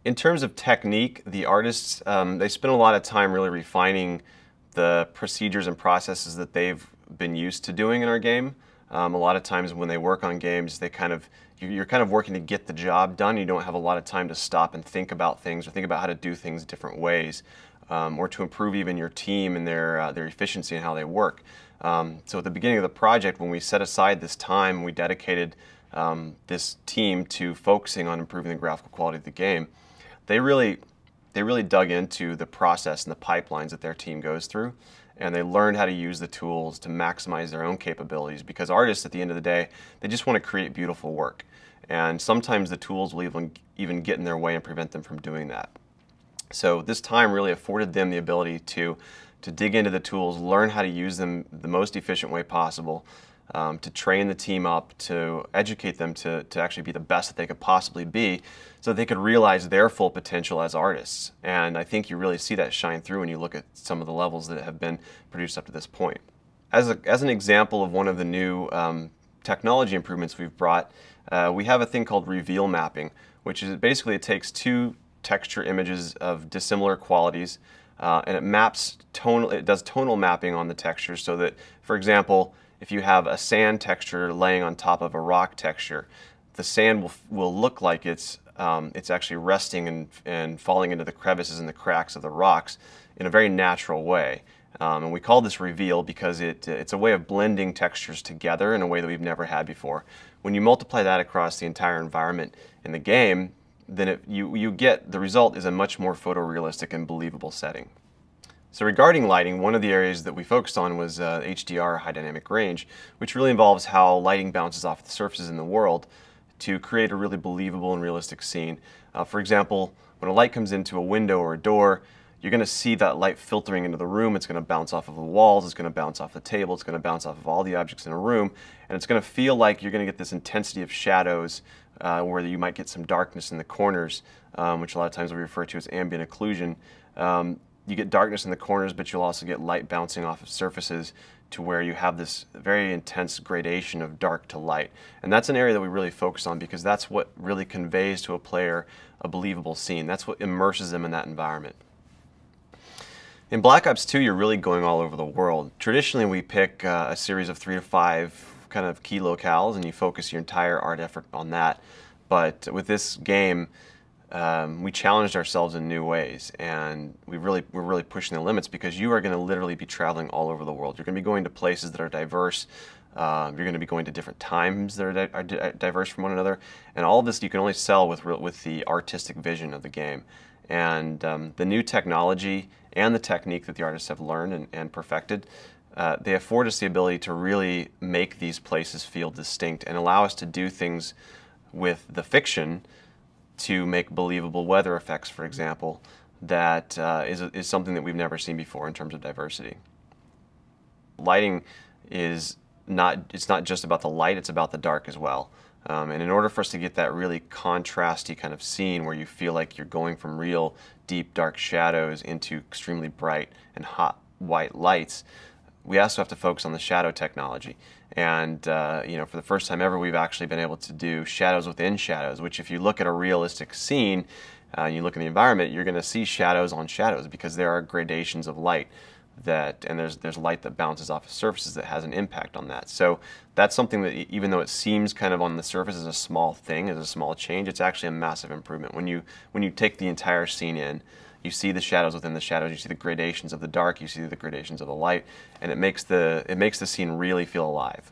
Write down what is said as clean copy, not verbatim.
In terms of technique, the artists, they spend a lot of time really refining the procedures and processes that they've been used to doing in our game. A lot of times when they work on games, you're kind of working to get the job done. You don't have a lot of time to stop and think about things or think about how to do things different ways, or to improve even your team and their efficiency and how they work. So at the beginning of the project, when we set aside this time, we dedicated this team to focusing on improving the graphical quality of the game. They really dug into the process and the pipelines that their team goes through, and they learned how to use the tools to maximize their own capabilities, because artists, at the end of the day, they just want to create beautiful work. And sometimes the tools will even get in their way and prevent them from doing that. So this time really afforded them the ability to dig into the tools, learn how to use them the most efficient way possible, to train the team up, to educate them to actually be the best that they could possibly be, so that they could realize their full potential as artists. And I think you really see that shine through when you look at some of the levels that have been produced up to this point. As an example of one of the new technology improvements we've brought, we have a thing called reveal mapping, which is basically it takes two texture images of dissimilar qualities, and it does tonal mapping on the textures, so that, for example, if you have a sand texture laying on top of a rock texture, the sand will look like it's actually resting and falling into the crevices and the cracks of the rocks in a very natural way. And we call this reveal because it's a way of blending textures together in a way that we've never had before. When you multiply that across the entire environment in the game, then you get the result is a much more photorealistic and believable setting. So regarding lighting, one of the areas that we focused on was HDR, high dynamic range, which really involves how lighting bounces off the surfaces in the world to create a really believable and realistic scene. For example, when a light comes into a window or a door, you're going to see that light filtering into the room. It's going to bounce off of the walls, it's going to bounce off the table, it's going to bounce off of all the objects in a room, and it's going to feel like you're going to get this intensity of shadows, where you might get some darkness in the corners, which a lot of times we refer to as ambient occlusion. You get darkness in the corners, but you'll also get light bouncing off of surfaces to where you have this very intense gradation of dark to light. And that's an area that we really focus on, because that's what really conveys to a player a believable scene. That's what immerses them in that environment. In Black Ops 2, you're really going all over the world. Traditionally, we pick a series of 3 to 5 kind of key locales, and you focus your entire art effort on that. But with this game, we challenged ourselves in new ways, and we're really pushing the limits, because you are going to literally be traveling all over the world. You're going to be going to places that are diverse. You're going to be going to different times that are diverse from one another, and all of this you can only sell with the artistic vision of the game. And the new technology and the technique that the artists have learned and perfected, they afford us the ability to really make these places feel distinct and allow us to do things with the fiction to make believable weather effects, for example, that is something that we've never seen before in terms of diversity. Lighting it's not just about the light, it's about the dark as well. And in order for us to get that really contrasty kind of scene where you feel like you're going from real deep dark shadows into extremely bright and hot white lights, we also have to focus on the shadow technology. And for the first time ever, we've actually been able to do shadows within shadows, which if you look at a realistic scene, you look in the environment, you're going to see shadows on shadows, because there are gradations of light and there's light that bounces off of surfaces that has an impact on that. So that's something that, even though it seems kind of on the surface as a small thing, as a small change, it's actually a massive improvement. When you take the entire scene in, you see the shadows within the shadows, you see the gradations of the dark, you see the gradations of the light, and it makes the scene really feel alive.